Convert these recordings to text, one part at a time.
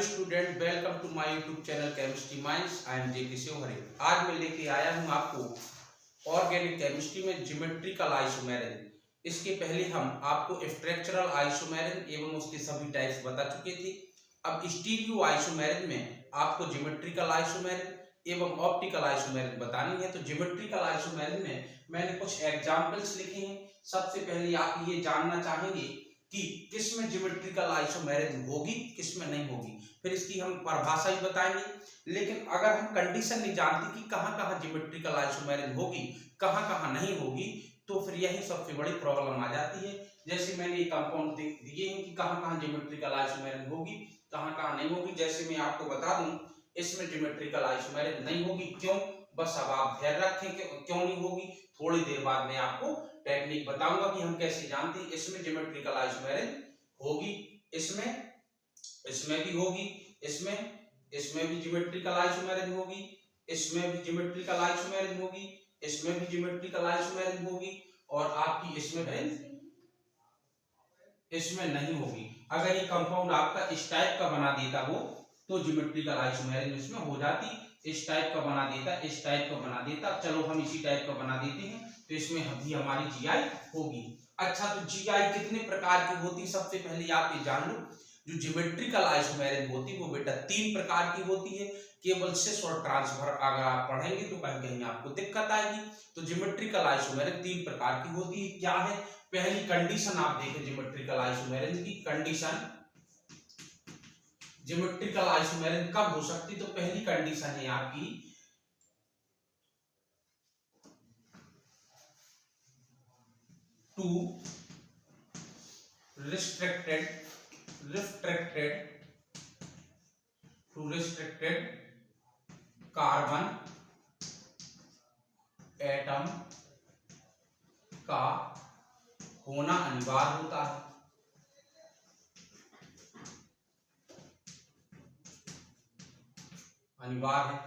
Student, welcome to my YouTube channel Chemistry Minds. I am J Shivhare. आज मैं लेके आया हूँ आपको ऑर्गेनिक केमिस्ट्री में ज्योमेट्रिकल आइसोमेरिज्म। इसके पहले हम आपको स्ट्रक्चरल आइसोमेरिज्म एवं उसके सभी टाइप्स बता चुके थे। अब स्टीरियो आइसोमेरिज्म में आपको ज्योमेट्रिकल आइसोमेरिज्म एवं ऑप्टिकल आइसोमेरिज्म बतानी है। तो ज्योमेट्रिकल आइसोमेरिज्म में मैंने कुछ एग्जाम्पल्स लिखे हैं। सबसे पहले आप ये जानना चाहेंगे कि किसमें ज्योमेट्रिकल आइसोमेरिज्म होगी, किसमें नहीं होगी। फिर इसकी हम परिभाषा ही बताएंगे। लेकिन अगर हम कंडीशन नहीं जानते कि कहाँ कहाँ ज्योमेट्रिकल आइसोमेरिज्म होगी, कहाँ कहाँ नहीं होगी, तो फिर यही सबसे बड़ी प्रॉब्लम आ जाती है। जैसे मैंने ये कंपाउंड दिए हैं कि कहाँ कहाँ ज्योमेट्रिकल आइसोमेरिज्म होगी, कहाँ कहाँ नहीं होगी। जैसे मैं आपको बता दूं, इसमें ज्योमेट्रिकल आइसोमेरिज्म नहीं होगी। क्यों? बस अब आप ध्यान रखें कि क्यों नहीं होगी। थोड़ी देर बाद मैं आपको टेक्निक बताऊंगा कि हम कैसे जानते हैं इसमें ज्योमेट्रिकल आइसोमेरिज्म होगी, इसमें भी होगी, इसमें भी ज्योमेट्रिकल आइसोमेरिज्म होगी, इसमें भी ज्योमेट्रिकल आइसोमेरिज्म होगी, इसमें भी ज्योमेट्रिकल आइसोमेरिज्म होगी, और आपकी इसमें नहीं होगी। अगर ये कंपाउंड आपका इस टाइप का बना देता वो, तो ज्योमेट्रिकल आइसोमेरिज्म इसमें हो जाती। इस टाइप का बना देता, इस टाइप का बना देता, चलो हम इसी टाइप का बना देते हैं, तो इसमें भी हमारी जीआई होगी। अच्छा, तो जीआई कितने प्रकार की होती? सबसे पहले आप ये जान लो, जो ज्योमेट्रिकल आइसोमेरिज्म होती है वो बेटा 3 प्रकार की होती है। केवल सिस और ट्रांसफर अगर आप पढ़ेंगे तो कहीं कहीं आपको दिक्कत आएगी। तो ज्योमेट्रिकल आइसोमेरिज्म 3 प्रकार की होती है। क्या है? पहली कंडीशन आप देखें ज्योमेट्रिकल आइसोमेरिज्म की कंडीशन। ज्योमेट्रिकल आइसोमेरिज्म कब हो सकती? तो पहली कंडीशन है आपकी टू रिस्ट्रिक्टेड कार्बन एटम का होना अनिवार्य होता है। अनिवार्य है।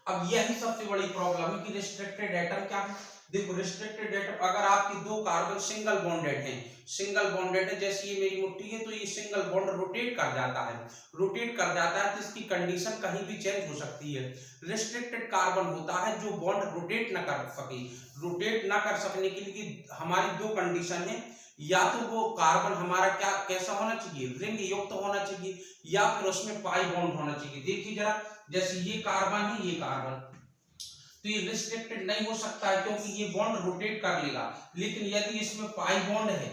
अब यही सबसे बड़ी प्रॉब्लम है कि रिस्ट्रिक्टेड एटम क्या है। देखो, रिस्ट्रिक्टेड एटम अगर आपकी 2 कार्बन सिंगल बॉन्डेड है, जैसे ये मेरी मुट्ठी है, तो ये सिंगल बॉन्ड रोटेट कर जाता है, तो इसकी कंडीशन कहीं भी चेंज हो सकती है। रिस्ट्रिक्टेड कार्बन होता है जो बॉन्ड रोटेट ना कर सके। रोटेट ना कर सकने के लिए हमारी 2 कंडीशन है। या तो वो कार्बन हमारा कैसा होना चाहिए, रिंग युक्त होना चाहिए, या फिर उसमें पाई बॉन्ड होना चाहिए। देखिए जरा, जैसे ये कार्बन है, ये कार्बन, तो ये रिस्ट्रिक्टेड नहीं हो सकता है क्योंकि ये बॉन्ड रोटेट कर लेगा। लेकिन यदि इसमें पाई बॉन्ड है,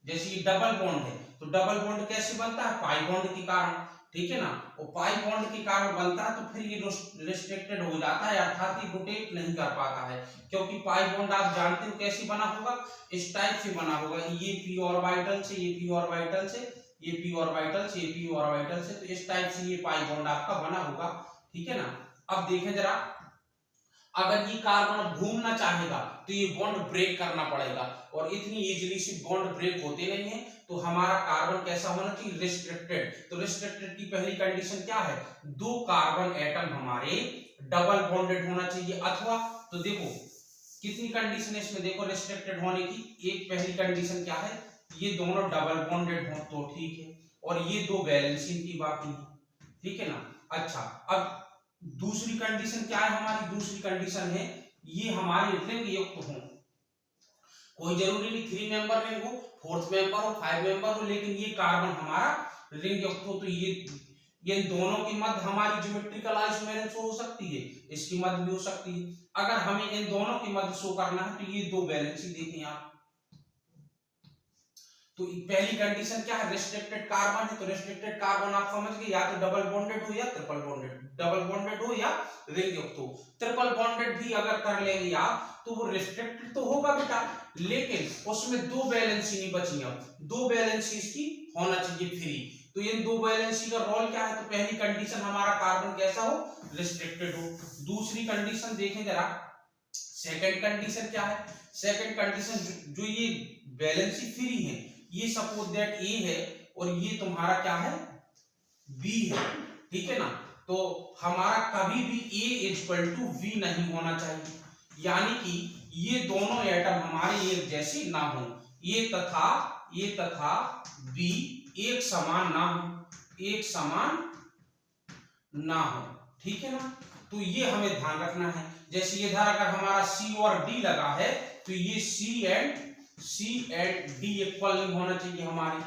जैसे ये डबल बॉन्ड है, तो डबल बॉन्ड कैसे बनता है? पाई बॉन्ड के कारण, ठीक है ना। वो पाई बॉन्ड के कारण बनता है, तो फिर ये रिस्ट्रिक्टेड हो जाता है, अर्थात ये रोटेट नहीं कर पाता है। क्योंकि पाई बॉन्ड आप जानते हो कैसे बना होगा, इस टाइप से बना होगा। ये पी ऑर्बिटल से, ये पी ऑर्बिटल से, ये पी ऑर्बिटल से, ये पी ऑर्बिटल से, तो इस टाइप से ये पाई बॉन्ड आपका बना होगा, ठीक है ना। अब देखें जरा, अगर ये कार्बन घूमना चाहेगा तो ये बॉन्ड ब्रेक करना पड़ेगा, और इतनी इजीली से बॉन्ड ब्रेक होते नहीं है। तो हमारा कार्बन कैसा होना चाहिए? रिस्ट्रिक्टेड। तो रिस्ट्रिक्टेड की पहली कंडीशन क्या है? 2 कार्बन एटम हमारे डबल बॉन्डेड होना चाहिए, अथवा, तो देखो कितनी कंडीशन है इसमें, देखो रिस्ट्रिक्टेड होने की एक पहली कंडीशन क्या है, ये दोनों डबल बॉन्डेड हो तो ठीक है, और ये 2 वैलेंसी की बाकी है, ठीक है ना। अच्छा, अब दूसरी कंडीशन क्या है हमारी? दूसरी कंडीशन है ये हमारे रिंग युक्त हो। कोई जरूरी नहीं 3 मेंबर रिंग हो, 4th मेंबर हो, 5 मेंबर हो, लेकिन ये कार्बन हमारा रिंग युक्त हो। तो ये दोनों की मध्य हमारी ज्योमेट्रिकल आइसोमेरिज्म हो सकती है, इसकी मध्य भी हो सकती है। अगर हमें इन दोनों की मध्य शो करना है तो ये 2 वैलेंसी देखें आप। तो पहली कंडीशन क्या है? रिस्ट्रिक्टेड कार्बन है, तो रिस्ट्रिक्टेड कार्बन आप समझ गए, या तो डबल बॉन्डेड हो या ट्रिपल बॉन्डेड, डबल बॉन्डेड हो या रिंग युक्त हो। ट्रिपल बॉन्डेड भी अगर कर लेंगे आप तो वो रिस्ट्रिक्टेड तो होगा बेटा, लेकिन उसमें 2 वैलेंसी नहीं बची। अब 2 वैलेंसी इसकी होना चाहिए फ्री। तो इन 2 वैलेंसी का रोल क्या है? तो पहली कंडीशन हमारा कार्बन कैसा हो? रिस्ट्रिक्टेड हो। दूसरी कंडीशन देखें जरा, सेकंड कंडीशन क्या है? सेकंड कंडीशन जो ये वैलेंसी फ्री है, ये सपोज दैट ए है और ये तुम्हारा क्या है? बी है, ठीक है ना। तो हमारा कभी भी ए इक्वल टू बी नहीं होना चाहिए, यानी कि ये दोनों एटम हमारे एक जैसे ना हो, ए तथा बी एक समान ना हो, एक समान ना हो, ठीक है ना। तो ये हमें ध्यान रखना है। जैसे ये इधर अगर हमारा C और D लगा है तो ये C एंड D इक्वल नहीं होना चाहिए हमारी,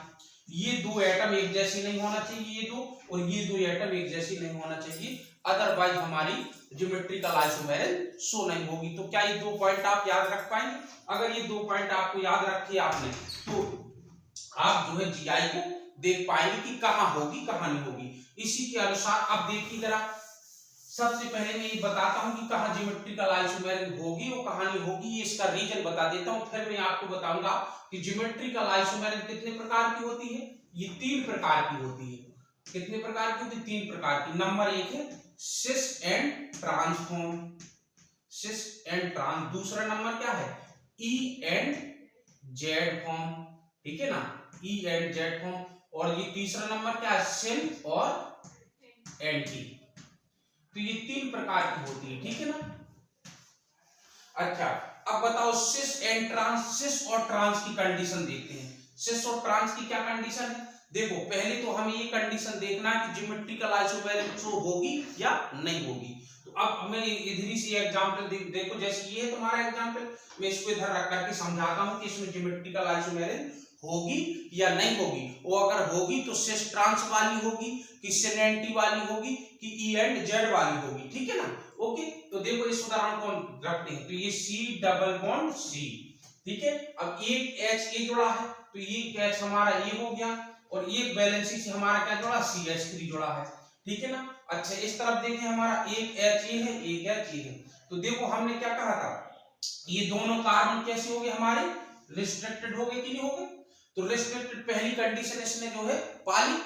ये दो एटम एक जैसी नहीं होना चाहिए ये दो, और ये दो एटम एक जैसी नहीं होना चाहिए, अदरवाइज हमारी ज्योमेट्रिकल आइसोमेरिज्म शो नहीं होगी। तो क्या ये दो पॉइंट आप याद रख पाएंगे? अगर ये दो पॉइंट आपको याद रखे आपने तो आप जो है जीआई को देख पाएंगे कि कहाँ होगी कहाँ नहीं होगी। इसी के अनुसार अब देखिए जरा, सबसे पहले मैं ये बताता हूं कि कहाँ ज्योमेट्रिकल आइसोमेरिज्म होगी और कहाँ नहीं होगी, ये इसका रीजन बता देता हूं, फिर मैं आपको बताऊंगा कि ज्योमेट्रिकल आइसोमेरिज्म कितने प्रकार की होती है। ये 3 प्रकार की होती है। कितने प्रकार की होती है? 3 प्रकार की। नंबर 1 है cis and trans form, cis and trans. दूसरा नंबर क्या है? ई एंड जेड फॉर्म, ठीक है ना, ई एंड जेड फॉर्म। और ये तीसरा नंबर क्या है? सिन और एंटी। तो ये 3 प्रकार की होती है, ठीक है ना। अच्छा, अब बताओ सिस एंड ट्रांस, सिस और ट्रांस की कंडीशन देखते हैं। सिस और ट्रांस की क्या कंडीशन है? देखो पहले तो हमें ये कंडीशन देखना है कि ज्योमेट्रिकल आइसोमेरिज्म शो होगी या नहीं होगी। तो अब मैं इधर से एग्जांपल देखो, जैसे ये है तुम्हारा एग्जांपल, मैं इसको इधर रख करके समझाता हूं कि इसमें ज्योमेट्रिकल आइसोमेरिज्म होगी या नहीं होगी। वो अगर होगी तो सिस ट्रांस वाली होगी कि सिन एंटी वाली होगी कि ई एंड जेड वाली होगी, ठीक है ना। ओके, तो देखो इस उदाहरण को रखते हैं। तो ये C डबल बॉन्ड C, ठीक है। अब एक H ये जुड़ा है तो ये H हमारा ये हो गया, और एक वैलेंसी से हमारा क्या जुड़ा? CH3 जुड़ा है, ठीक है ना। अच्छा, इस तरफ देखें, हमारा एक H ये है, एक H ये है। तो देखो हमने क्या कहा था, ये दोनों कार्बन कैसे हो गए हमारे? रिस्ट्रिक्टेड हो गए कि नहीं हो गए? तो रिस्ट्रिक्टेड पहली कंडीशन इसने जो है पाली,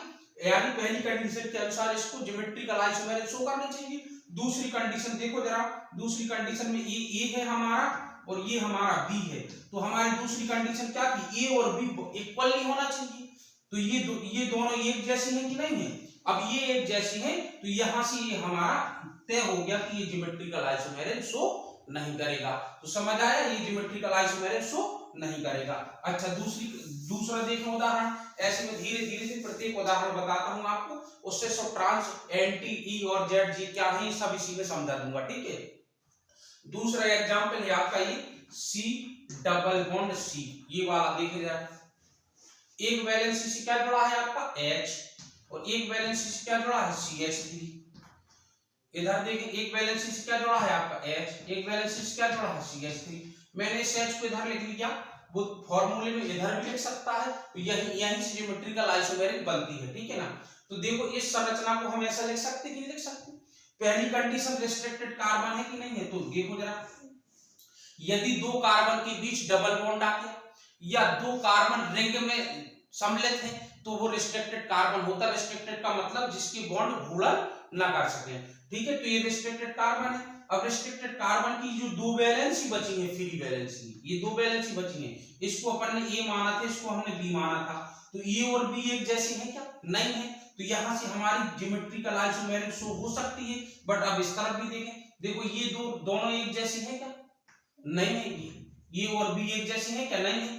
यानी पहली कंडीशन के अनुसार इसको ज्योमेट्रिकल आइसोमेरिज्म शो करना चाहिए। दूसरी कंडीशन देखो जरा, दूसरी कंडीशन में ये A है हमारा और ये हमारा B है। तो हमारी दूसरी कंडीशन क्या थी? A और B इक्वल नहीं होना चाहिए। तो ये दोनों एक जैसी हैं कि नहीं है? अब ये एक जैसी हैं तो यहां से ये हमारा तय हो गया कि ये ज्योमेट्रिकल आइसोमेरिज्म शो नहीं करेगा। तो समझ आया, ये ज्योमेट्रिकल आइसोमेरिज्म शो नहीं करेगा। अच्छा, दूसरा देखें उदाहरण। ऐसे में धीरे धीरे से प्रत्येक उदाहरण बताता हूं आपको, उससे सब ट्रांस एंटी ई और जेड जी क्या है सब इसी में समझा दूंगा, ठीक है। दूसरा एग्जांपल है आपका ये C डबल बॉन्ड C, ये वाला देखे जरा। एक वैलेंसी से क्या जुड़ा है आपका? H, और एक वैलेंसी से क्या जुड़ा है? CH3। इधर देखिए, एक वैलेंसी से क्या जुड़ा है आपका? H, एक वैलेंसी से क्या जुड़ा है? CH3। मैंने इस H को इधर लिख लिया, वो फॉर्मूले में इधर भी लिख सकता है, तो यहीं से ज्योमेट्रिकल आइसोमेरिज्म बनती है, ठीक है ना। तो देखो इस संरचना को हम ऐसा लिख सकते कि नहीं लिख सकते? पहली कंडीशन रिस्ट्रिक्टेड कार्बन है कि नहीं है? तो देखो जरा, यदि दो कार्बन के बीच डबल बॉन्ड आ गया या दो कार्बन रिंग में सम्मिलित है तो वो रिस्ट्रिक्टेड कार्बन होता है। रिस्ट्रिक्टेड का मतलब जिसकी बॉन्ड घूर्णन ना कर सके, ठीक है। तो ये रिस्ट्रिक्टेड कार्बन है। अब रिस्ट्रिक्टेड कार्बन की जो दो वैलेंसी बची है, फ्री वैलेंसी, ये दो वैलेंसी बची है, इसको अपन ने A माना था, इसको हमने B माना था। तो A और B एक जैसी है क्या? नहीं है। तो यहां से हमारी ज्योमेट्रिकल आइसोमेरिज्म शो हो सकती है। बट अब इस तरफ भी देखें, देखो ये दोनों एक जैसी है क्या? नहीं है। ये और B एक जैसी है क्या? नहीं है।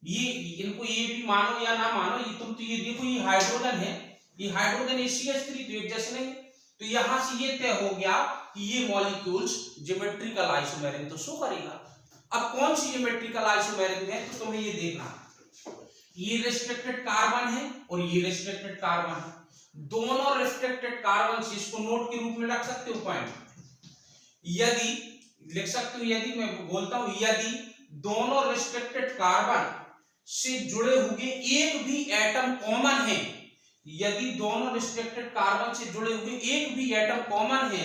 ये इनको A भी मानो या ना मानो, ये तुम तो ये देखो, ये हाइड्रोजन है, ये हाइड्रोजन CH3 तो एक जैसे नहीं है। तो यहां से ये तय हो गया कि ये मॉलिक्यूल्स ज्योमेट्रिकल आइसोमेरिज्म तो शो करेगा। अब कौन सी ज्योमेट्रिकल आइसोमेरिज्म है तो तुम्हें ये देखना, ये रिस्ट्रिक्टेड कार्बन है और ये रिस्ट्रिक्टेड कार्बन है। दोनों रिस्ट्रिक्टेड कार्बन से, इसको नोट के रूप में रख सकते हो पॉइंट, यदि लिख सकते हो, यदि मैं बोलता हूं यदि दोनों रिस्ट्रिक्टेड कार्बन से जुड़े हुए एक भी एटम कॉमन है, यदि दोनों रिस्ट्रिक्टेड कार्बन से जुड़े हुए एक भी एटम कॉमन है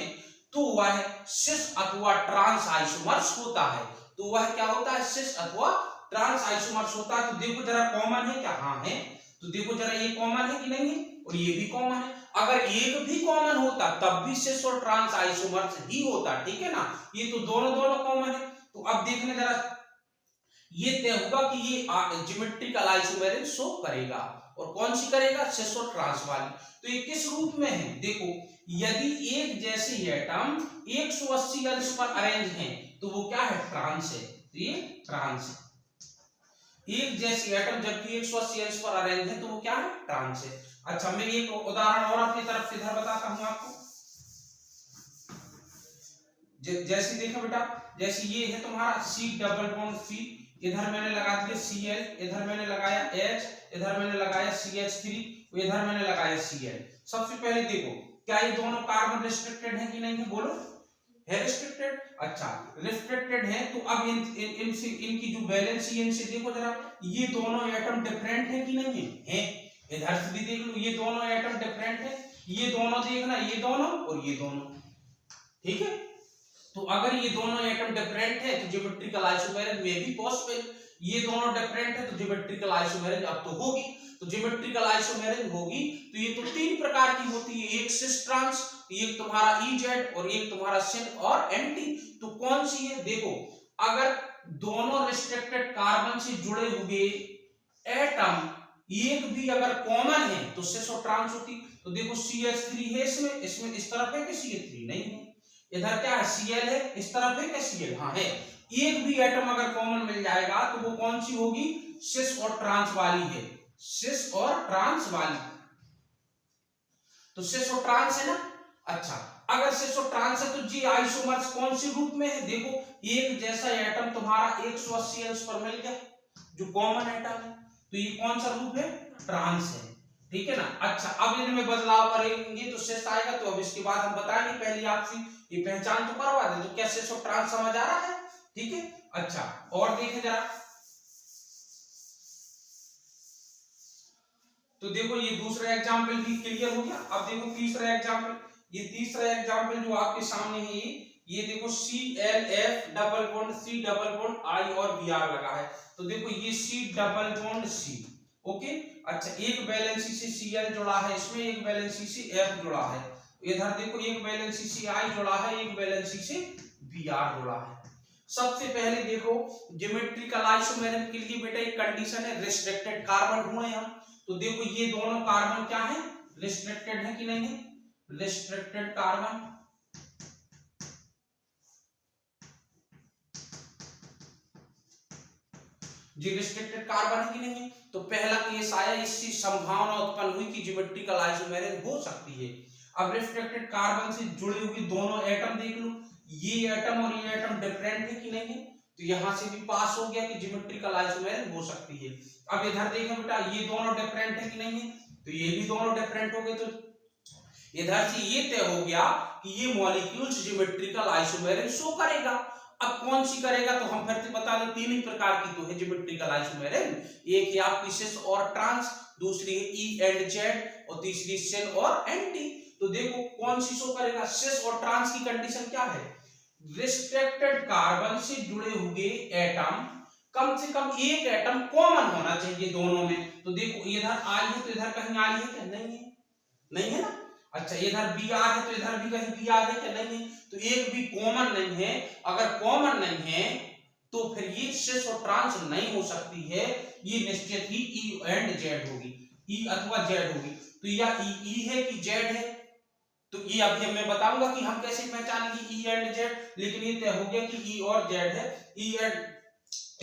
तो वह सिस अथवा ट्रांस आइसोमर्स होता है। तो वह क्या होता है? सिस अथवा ट्रांस आइसोमर्स होता है। तो देखो जरा कॉमन है क्या? हाँ है। तो देखो जरा ये कॉमन है कि नहीं है? और ये भी कॉमन है। अगर एक भी कॉमन होता तब भी सिस और ट्रांस आइसोमर्स ही होता, ठीक है ना। ये तो दोनों कॉमन है। तो अब देखने जरा, ये तय होगा कि ये ज्योमेट्रिकल आइसोमेरिज्म शो करेगा। और कौन सी करेगा? सिस और ट्रांस वाली। तो ये किस रूप में है? देखो, यदि एक जैसे एटम 180 अंश पर अरेंज है तो वो क्या है? ट्रांस है। तो ये ट्रांस है। एक जैसी एटम जबकि 180 अंश पर अरेंज है तो वो क्या है? ट्रांस है। अच्छा, मैं एक उदाहरण और अपनी तरफ से इधर बताता हूं आपको। जैसे देखो बेटा, जैसे ये है तुम्हारा C डबल बॉन्ड C, इधर मैंने लगा दिया Cl, इधर मैंने लगाया H, इधर मैंने लगाया CH3, इधर मैंने लगाया Cl। सबसे पहले देखो क्या ये दोनों कार्बन रिस्ट्रिक्टेड है कि नहीं है, बोलो है रिस्ट्रिक्टेड। अच्छा रिस्ट्रिक्टेड है तो अब इनसे इनकी जो वैलेंसी है इनसे देखो जरा, ये दोनों एटम डिफरेंट है कि नहीं है? इधर से भी देख लो ये दोनों एटम डिफरेंट है, ये दोनों देखना, ये दोनों और ये दोनों, ठीक है। तो अगर ये दोनों एटम डिफरेंट है तो ज्योमेट्रिकल आइसोमेरिज्म में भी पॉसिबल, ये दोनों डिफरेंट है तो ज्योमेट्रिकल आइसोमेरिज्म अब तो होगी। तो ज्योमेट्रिकल आइसोमेरिज्म होगी तो ये तो तीन प्रकार की होती है, एक सिस ट्रांस, एक तुम्हारा EZ और एक तुम्हारा सिन और एंटी। तो कौन सी है, देखो अगर दोनों रिस्ट्रिक्टेड कार्बन से जुड़े हुए एटम एक भी अगर कॉमन है तो सिस और ट्रांस होती। तो देखो CH3 है इसमें, इसमें इस तरफ है कि CH3 नहीं है, इधर क्या है Cl है, इस तरफ है क्या Cl, हाँ है। एक भी एटम अगर कॉमन मिल जाएगा तो वो कौन सी होगी, सिस और ट्रांस वाली है, सिस और ट्रांस वाली। तो सिस और ट्रांस है ना। अच्छा अगर सिस और ट्रांस है तो जी आइसोमर्स कौन से रूप में है, देखो एक जैसा एटम तुम्हारा 180 अंश पर मिल गया जो कॉमन एटम है, तो ये कौन सा रूप है, ट्रांस है, ठीक है ना। अच्छा अब इनमें बदलाव करेंगे तो सिस आएगा, तो अब इसके बाद हम बताएंगे, पहले आपसे ये पहचान तो करवा दे, तो क्या सिस और ट्रांस समझ आ रहा है, ठीक है। अच्छा और देखें जरा, तो देखो ये दूसरा एग्जाम्पल भी क्लियर हो गया। अब देखो तीसरा एग्जाम्पल, ये तीसरा एग्जाम्पल जो आपके सामने है ये देखो ClF double bond C double bond I और Br लगा है, तो देखो ये C double bond C, okay. अच्छा एक वैलेंसी से Cl जुड़ा है, इसमें एक वैलेंसी से F जुड़ा है, इधर देखो एक वैलेंसी से I जुड़ा है, एक वैलेंसी से Br जुड़ा है। सबसे पहले देखो ज्योमेट्रिकल आइसोमेरिज्म के लिए बेटा एक कंडीशन है, रिस्ट्रिक्टेड कार्बन ढूंढे हम। तो देखो ये दोनों कार्बन क्या है, रिस्ट्रिक्टेड है कि नहीं है, रिस्ट्रिक्टेड कार्बन। जी रिस्ट्रिक्टेड कार्बन है कि नहीं है, तो पहला केस आया, इससे संभावना उत्पन्न हुई कि ज्योमेट्रिकल आइसोमेरिज्म हो सकती है। अब रिस्ट्रिक्टेड कार्बन से जुड़े हुए दोनों एटम देख लो, ये एटम और ये एटम डिफरेंट है कि नहीं है, तो यहां से भी पास हो गया कि ज्योमेट्रिकल आइसोमेरिज्म हो सकती है। अब इधर देखो बेटा ये दोनों डिफरेंट है कि नहीं है, तो ये भी दोनों डिफरेंट हो गए, तो इधर से ये तय हो गया कि ये मॉलिक्यूल्स ज्योमेट्रिकल आइसोमेरिज्म शो करेगा। अब कौन सी करेगा, तो हम फिर से बता दें तीन ही प्रकार की तो है ज्योमेट्रिकल आइसोमेरिज्म, एक है आपकी सिस और ट्रांस, दूसरी है E एंड Z और तीसरी सिन और एंटी। तो देखो कौन सी शो करेगा, सिस और ट्रांस की कंडीशन क्या है, रिस्ट्रिक्टेड कार्बन से जुड़े हुए एटम कम से कम एक एटम कॉमन होना चाहिए दोनों में। तो देखो इधर आई है तो इधर कहीं आई है क्या, नहीं है, नहीं है ना। अच्छा इधर Br है तो इधर भी कहीं Br है क्या, नहीं है, तो एक भी कॉमन नहीं है। अगर कॉमन नहीं है तो फिर ये सिस और ट्रांस नहीं हो सकती है, ये निश्चित ही E एंड Z होगी, E अथवा Z होगी। तो या E है कि Z है, तो ये अभी मैं बताऊंगा कि हम कैसे पहचानेंगे E एंड Z, लेकिन ये तय हो गया कि E और Z है। E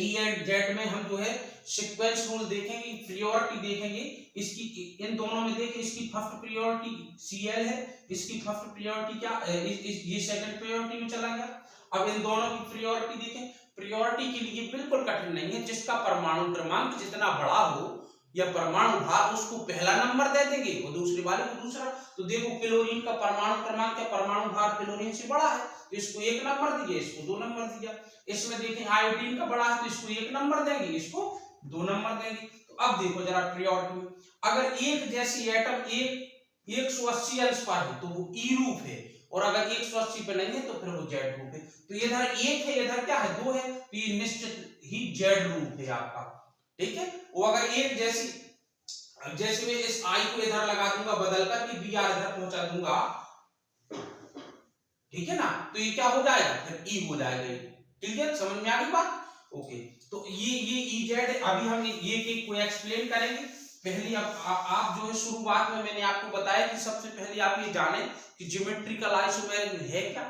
एंड Z में हम जो है सीक्वेंस रूल देखेंगे, प्रायोरिटी देखेंगे, इसकी इन दोनों में देखें, इसकी फर्स्ट प्रायोरिटी Cl है, इसकी फर्स्ट प्रायोरिटी क्या ये सेकंड प्रायोरिटी में चला गया। अब इन दोनों की प्रायोरिटी देखें, प्रायोरिटी के लिए बिल्कुल कठिन नहीं है, जिसका परमाणु क्रमांक जितना बड़ा हो या परमाणु भार उसको पहला नंबर दे देंगे और दूसरे वाले को दूसरा। तो देखो क्लोरीन का परमाणु क्रमांक या परमाणु भार क्लोरीन से बड़ा है तो इसको 1 नंबर दिया, इसको 2 नंबर दिया। इसमें देखें आयोडीन का बड़ा है तो इसको 1 नंबर देंगे, इसको 2 नंबर देंगे। तो अब देखो जरा प्रायोरिटी में, अगर एक जैसी एटम 180 अंश पर है तो वो E रूप है, और अगर 180 पे नहीं है तो फिर वो Z रूप है। तो इधर 1 है, इधर क्या है 2 है, तो ये निश्चित ही Z रूप है आपका, ठीक है। वो अगर एक जैसी, जैसे मैं इस I को इधर लगा दूंगा बदल कर के Br इधर पहुंचा दूंगा, ठीक है ना, तो ये क्या हो जाएगा, फिर E हो जाएगा। ठीक है, समझ में आ गई बात, ओके। तो ये EZ अभी हम ये केक को एक्सप्लेन करेंगे। पहले आप जो है शुरुआत में मैंने आपको बताया कि सबसे पहले आप ये जाने कि ज्योमेट्रिकल आइसोमेरिज्म है क्या,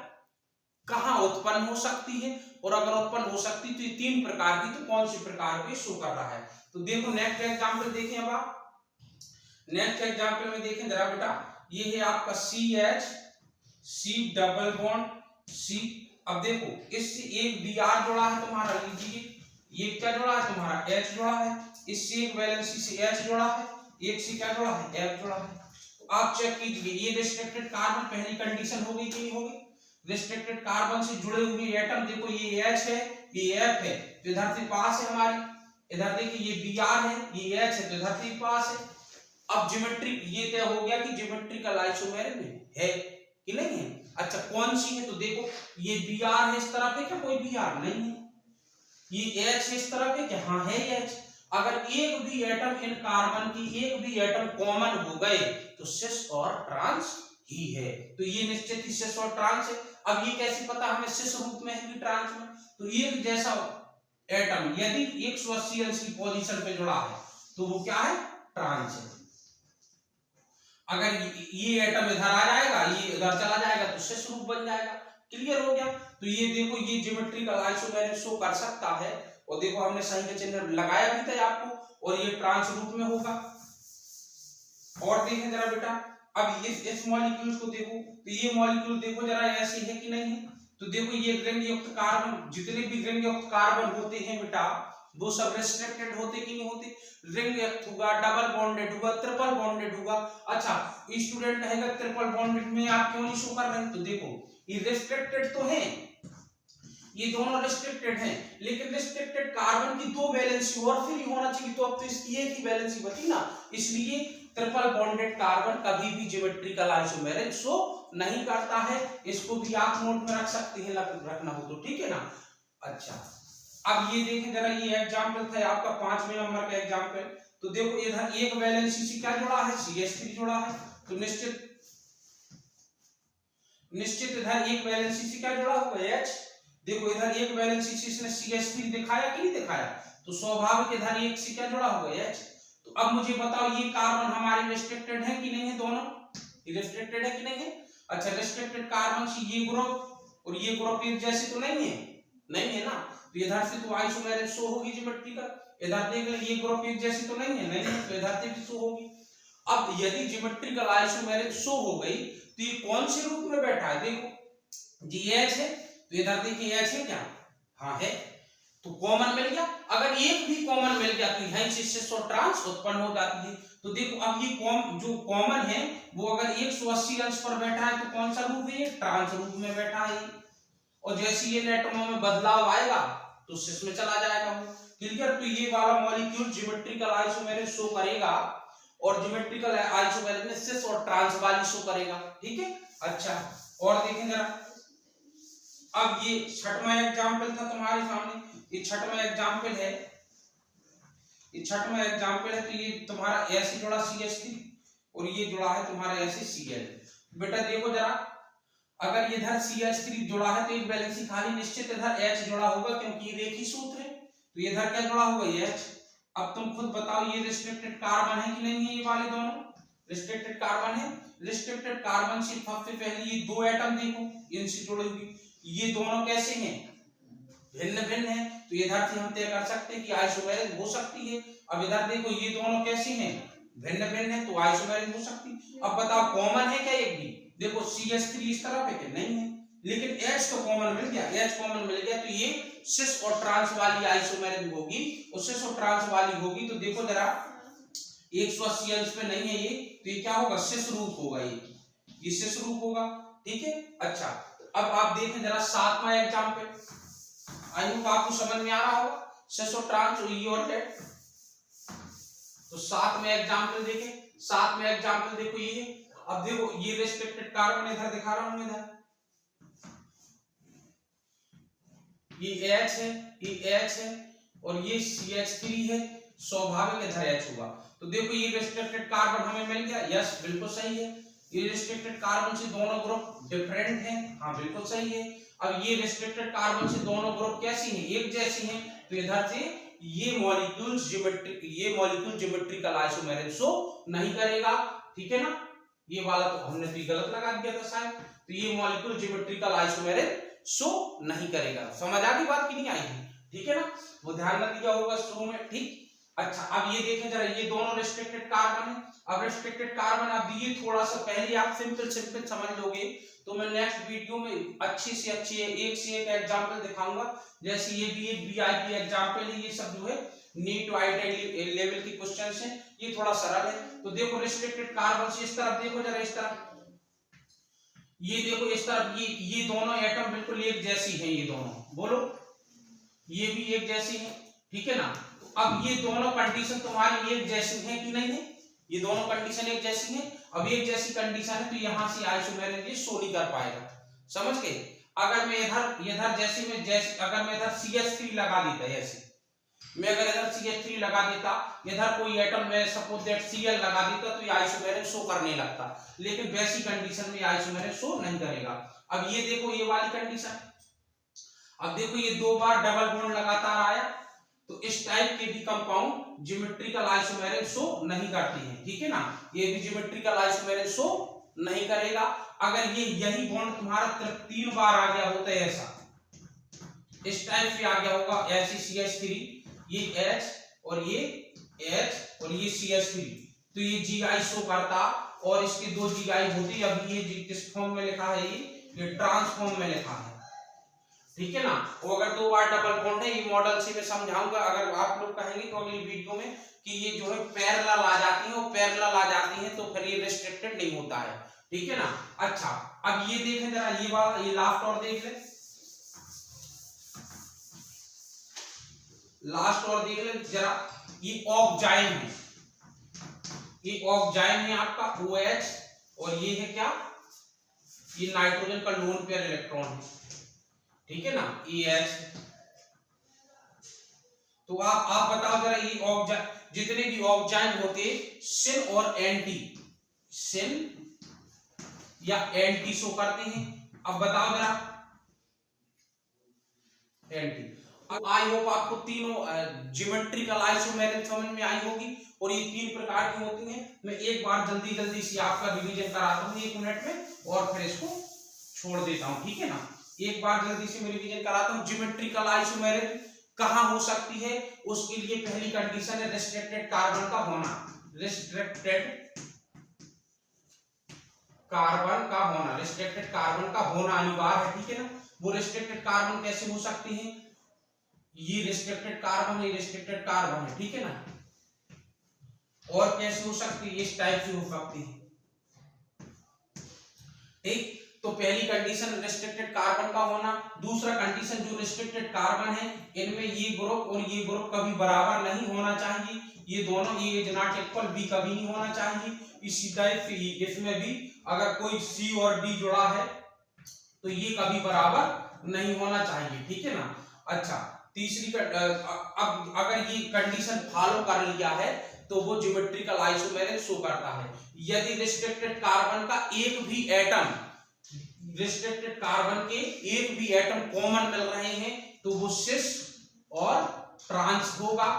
कहां उत्पन्न हो सकती है, और अगर उत्पन्न हो सकती तो ये 3 प्रकार की, तो कौन सी प्रकार के शो कर रहा है। तो देखो नेक्स्ट एग्जांपल देखें, अब आप नेक्स्ट एग्जांपल में देखें जरा बेटा, ये है आपका CH C double bond C अब देखो इससे एक Br जुड़ा है तुम्हारा, लीजिए ये क्या जुड़ा है तुम्हारा H जुड़ा है, इससे एक वैलेंसी से H जुड़ा है, एक से क्या जुड़ा है F जुड़ा है। तो आप चेक कीजिए ये रिस्ट्रिक्टेड कार्बन पहली कंडीशन हो गई कि नहीं हो गई, रिस्ट्रिक्टेड कार्बन से जुड़े हुए एटम देखो ये H है ये F है तो इधर से पास है हमारी, इधर देखिए ये Br है ये H है तो इधर से पास है। अब ज्योमेट्री ये तय हो गया कि ज्योमेट्रिकल आइसोमेर में है कि नहीं है। अच्छा कौन सी है तो देखो ये Br है इस तरफ है क्या, कोई Br नहीं है, ये H इस तरफ है क्या, हाँ है H। अगर एक भी एटम इन कार्बन की एक भी एटम कॉमन हो गए तो सिस और ट्रांस ही है, तो ये निश्चित ही सिस और ट्रांस है। अब ये कैसे पता हमें सिस रूप में है कि ट्रांस में, तो एक जैसा एटम यदि 180 अंश की पोजीशन पे जुड़ा है तो वो क्या है ट्रांस है। अगर ये एटम इधर आ जाएगा ये इधर चला जाएगा तो सिस रूप बन जाएगा। क्लियर हो गया। तो ये देखो ये ज्योमेट्रिकल आइसोमेर शो कर सकता है और देखो हमने सही का चिन्ह लगाया भी था आपको और ये ट्रांस रूप में होगा। और देखें जरा बेटा अब इस मॉलिक्यूल को देखो तो ये मॉलिक्यूल देखो जरा ऐसे है कि नहीं है, तो देखो ये रिंग युक्त कार्बन जितने भी रिंग युक्त कार्बन होते हैं बेटा वो सब रेस्ट्रिक्टेड होते कि नहीं होते, रिंग युक्त होगा, डबल बॉन्डेड होगा, ट्रिपल बॉन्डेड होगा। अच्छा स्टूडेंट कहेगा ट्रिपल बॉन्डेड में आप क्यों नहीं शो कर रहे हैं, तो देखो ये रिस्ट्रिक्टेड तो है, ये दोनों रिस्ट्रिक्टेड हैं, लेकिन रिस्ट्रिक्टेड कार्बन की दो वैलेंसी और फ्री होना चाहिए, तो अब तो इसकी एक ही वैलेंसी बची ना, इसलिए ट्रिपल बॉन्डेड कार्बन कभी भी ज्योमेट्रिकल आइसोमेरिक शो नहीं करता है। इसको भी आप नोट में रख सकते हैं रखना हो तो, ठीक है ना। अच्छा अब ये देखें जरा ये एग्जांपल था आपका 5वें नंबर का एग्जांपल, तो देखो इधर एक वैलेंसी से क्या जुड़ा है CH3 जुड़ा है, तो निश्चित इधर एक वैलेंसी से क्या जुड़ा हुआ है H, देखो इधर एक वैलेंसी से इसने CH3 दिखाया कि नहीं दिखाया, तो स्वाभाविक इधर एक से क्या जुड़ा हुआ है H। तो अब मुझे बताओ ये कार्बन हमारे रिस्ट्रिक्टेड है कि नहीं है, दोनों रिस्ट्रिक्टेड है कि नहीं है। अच्छा रिस्ट्रिक्टेड कार्बन से ये ग्रुप और ये ग्रुप एक जैसे तो नहीं है ना, तो इधर से तो आइसोमेरिक शो होगी ज्योमेट्रिकल, इधर देख ले ये ग्रुप एक जैसी तो नहीं है तो इधर से भी शो होगी। अब यदि ज्योमेट्रिकल आइसोमेरिक शो हो गई तो ये कौन से रूप में बैठा है, देखो GH है तो इधर देखिए H है क्या, हाँ है, तो कॉमन मिल गया। अगर एक भी कॉमन मिल गया तो यहीं से सिस और ट्रांस उत्पन्न हो जाती है। तो देखो अब ये जो कॉमन है वो अगर 180 अंश पर बैठा है तो कौन सा रूप है, ये ट्रांस रूप में बैठा है, और जैसे ये एटमों में बदलाव आएगा तो सिस में चला जाएगा वो। क्लियर। तो ये वाला मॉलिक्यूल ज्योमेट्रिकल आइसोमेरिक शो करेगा और ज्योमेट्रिकल आइसोमेरिक में सिस और ट्रांस वाली शो करेगा, ठीक है। अच्छा और देखें जरा अब ये छठवां एग्जांपल था तुम्हारे सामने, ये छठवां एग्जांपल है, तो ये तुम्हारा ऐसे जुड़ा CH3 और ये जुड़ा है तुम्हारा ऐसे Cl। बेटा देखो जरा अगर इधर CH3 जुड़ा है तो एक वैलेंसी खाली निश्चित इधर H जुड़ा होगा क्योंकि ये रेखीय सूत्र है, तो इधर क्या जुड़ा होगा ये H। अब तुम खुद बताओ ये रिस्ट्रिक्टेड कार्बन है कि नहीं है, ये वाले दोनों रिस्ट्रिक्टेड कार्बन है। रिस्ट्रिक्टेड कार्बन से सबसे पहले ये दो एटम देखो इनसे जुड़े हुए, ये दोनों कैसे हैं भिन्न भिन्न है, तो इधर से हम तय कर सकते हैं कि आइसोमेरिक हो सकती है। अब इधर देखो ये दोनों कैसे हैं भिन्न भिन्न है तो आइसोमेरिक हो सकती है। अब बताओ कॉमन है क्या एक भी, देखो CH3 इस तरफ है क्या, नहीं है, लेकिन H तो कॉमन मिल गया, H कॉमन मिल गया तो ये सिस और ट्रांस वाली आइसोमेरिक होगी, और सिस और ट्रांस वाली होगी तो देखो जरा 180 अंश पे नहीं है ये, तो ये क्या होगा सिस रूप होगा, ये सिस रूप होगा, ठीक है। अच्छा अब आप देखें जरा 7वां एग्जांपल, आई होप आपको समझ में आ रहा होगा, सिस और ट्रांस और ये और दैट। तो 7वें एग्जांपल देखें, 7वें एग्जांपल देखो ये, अब देखो ये रिस्ट्रिक्टेड कार्बन इधर दिखा रहा हूं, इधर ये H है और ये CH3 है, स्वाभाविक इधर H होगा। तो देखो ये रिस्ट्रिक्टेड कार्बन हमें मिल गया, यस बिल्कुल सही है। ये रिस्ट्रिक्टेड कार्बन से दोनों ग्रुप डिफरेंट हैं, हाँ बिल्कुल सही है। अब ये रिस्ट्रिक्टेड कार्बन से दोनों ग्रुप कैसी हैं, एक जैसी हैं, तो इधर से ये मॉलिक्यूल ज्योमेट्रिकल आइसोमेरिक शो नहीं करेगा, ठीक है ना। ये वाला तो हमने भी गलत लगा दिया था शायद, तो ये मॉलिक्यूल ज्योमेट्रिकल आइसोमेरिक शो नहीं करेगा। समझ आ गई बात कि नहीं आई, ठीक है ना, वो ध्यान न दिया होगा शो में, ठीक। अच्छा अब ये देखें जरा, ये दोनों रिस्ट्रिक्टेड कार्बन है। अब रिस्ट्रिक्टेड कार्बन, अब ये थोड़ा सा पहले आप सिंपल सिंपल समझ लोगे तो मैं नेक्स्ट वीडियो में अच्छी से अच्छी एक से एक एग्जांपल दिखाऊंगा। जैसे ये भी एक वीआईपी एग्जांपल है, ये सब जो है नीट आईआईटी लेवल के क्वेश्चंस हैं, ये थोड़ा सरल है। तो देखो रिस्ट्रिक्टेड कार्बन से इस तरफ देखो जरा, इस तरफ ये देखो, इस तरफ ये दोनों एटम बिल्कुल एक जैसी हैं, ये दोनों बोलो, ये भी एक जैसी है, ठीक है ना। तो अब ये दोनों कंडीशन तुम्हारी एक जैसी है कि नहीं है, ये दोनों कंडीशन एक जैसी है। अब एक जैसी कंडीशन है तो यहां से आइसोमेरिक शो नहीं कर पाएगा, समझ गए। अगर मैं इधर जैसे में जैसे अगर मैं इधर CH3 लगा देता, ऐसे मैं अगर इधर CH3 लगा देता, इधर कोई एटम में सपोज दैट Cl लगा देता तो ये आइसोमेरिक शो करने लगता, लेकिन वैसी कंडीशन में आइसोमेरिक शो नहीं करेगा। अब ये देखो ये वाली कंडीशन, अब देखो ये दो बार डबल बॉन्ड लगातार आया, तो इस टाइप के भी कंपाउंड ज्योमेट्रिकल आइसोमेरिक शो नहीं करते हैं, ठीक है ना। ये भी ज्योमेट्रिकल आइसोमेरिक शो नहीं करेगा। अगर ये यही बॉन्ड तुम्हारा 3 बार आ गया होता है, ऐसा इस टाइप से आ गया होगा, ऐसे CH3, ये H और ये H और ये CH3, तो ये Gi शो करता और इसके दो Gi होती। अभी ये किस फॉर्म में लिखा है, ये ट्रांसफॉर्म में लिखा है, ठीक है ना। वो अगर दो बार डबल बॉन्ड है, ये मॉडल से मैं समझाऊंगा। अगर आप लोग कहेंगे तो अगली वीडियो में कि ये जो है पैरेलल आ जाती है, वो पैरेलल आ जाती है तो फिर ये रिस्ट्रिक्टेड नहीं होता है, ठीक है ना। अच्छा अब ये देखें जरा, ये वाला ये लास्ट और देख ले, लास्ट और देख ले जरा, ये ऑक्जाइम है, ये ऑक्जाइम है आपका OH, और ये है क्या, ये नाइट्रोजन का लोन पेयर इलेक्ट्रॉन है, ठीक है ना, EH। तो आप बताओ जरा, ये ऑक्जाइम जितने भी ऑक्जाइम होते सिन और एंटी, सिन या एंटी शो करते हैं। अब बताओ जरा, एंटी। आई होप आपको तीनों ज्योमेट्रिकल आइसोमेरिक समझ में आई होगी, और ये 3 प्रकार की होती हैं। मैं एक बार जल्दी जल्दी से आपका रिवीजन कराता हूँ 1 मिनट में, और फिर इसको छोड़ देता हूँ, ठीक है ना। एक बार जल्दी से मैं रिवीजन कराता हूँ। ज्योमेट्रिकल आइसोमेरिक कहाँ हो सकती है, उसके लिए पहली कंडीशन है रिस्ट्रिक्टेड कार्बन का होना, रिस्ट्रिक्टेड कार्बन का होना, रिस्ट्रिक्टेड कार्बन का होना अनिवार्य है, ठीक है ना। वो रिस्ट्रिक्टेड कार्बन कैसे हो सकती है, ये रिस्ट्रिक्टेड कार्बन है, रिस्ट्रिक्टेड कार्बन है, ठीक है ना। और कैसे हो सकती है, इस टाइप से हो सकती है, ठीक। तो पहली कंडीशन रिस्ट्रिक्टेड कार्बन का होना। दूसरा कंडीशन जो रिस्ट्रिक्टेड कार्बन है, इनमें ये ग्रुप और ये ग्रुप कभी बराबर नहीं होना चाहिए, ये दोनों ये इज नॉट इक्वल, भी कभी नहीं होना चाहिए। इसी टाइप से इसमें भी अगर कोई C और D जुड़ा है तो ये कभी बराबर नहीं होना चाहिए, ठीक है ना। अच्छा तीसरी अब अगर ये कंडीशन फॉलो कर लिया है तो वो ज्योमेट्रिकल आइसोमेरिक शो करता है। यदि रिस्ट्रिक्टेड कार्बन का एक भी एटम, रिस्ट्रिक्टेड कार्बन के एक भी एटम कॉमन मिल रहे हैं तो वो सिस और ट्रांस होगा।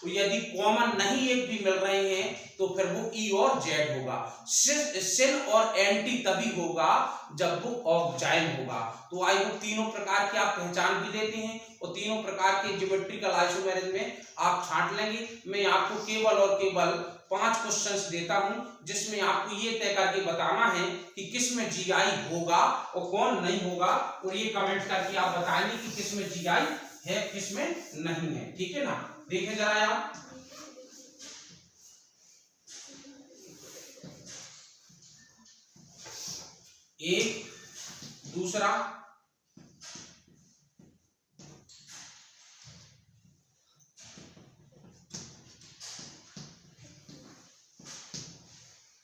यदि कॉमन नहीं एक भी मिल रहे हैं तो फिर वो E और Z होगा। सिन और एंटी तभी होगा जब वो ऑक्जाइम होगा। तो आई होप तीनों प्रकार के आप पहचान भी लेते हैं, और तीनों प्रकार के ज्योमेट्रिकल आइसोमेरिक में आप छांट लेंगे। मैं आपको केवल और केवल 5 क्वेश्चंस देता हूं, जिसमें आपको ये तय करके बताना है कि किस में Gi होगा और कौन नहीं होगा, और ये कमेंट करके आप बताएंगे कि किस में Gi है किस में नहीं है, ठीक है ना। देखें जरा आप, एक दूसरा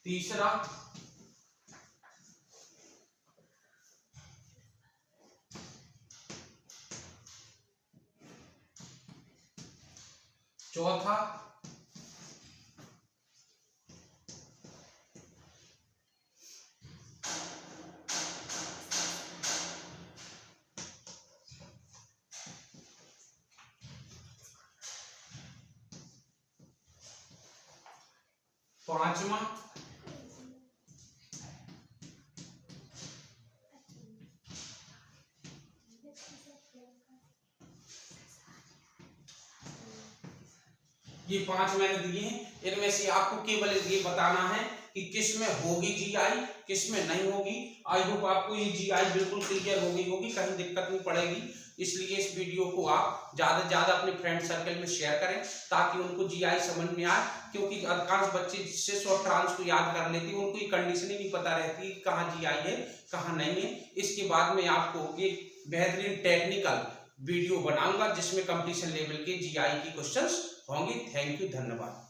तीसरा चौथा पांचवा ये 5 मैंने दिए हैं, इनमें से आपको केवल ये बताना है कि किस में होगी जीआई, किस में नहीं होगी। आई होप आपको ये जीआई बिल्कुल क्लियर होगी, कहीं दिक्कत नहीं पड़ेगी। इसलिए इस वीडियो को आप ज्यादा से ज्यादा अपने फ्रेंड सर्कल में शेयर करें ताकि उनको जीआई समझ में आए, क्योंकि अधिकांश बच्चे जिससे शॉर्ट ट्रांस को याद कर लेते हैं उनको ये कंडीशन ही नहीं पता रहती कहाँ जीआई है कहाँ नहीं है। इसके बाद में आपको एक बेहतरीन टेक्निकल वीडियो बनाऊंगा जिसमें कंपटीशन लेवल के जीआई की क्वेश्चंस होंगे। थैंक यू, धन्यवाद।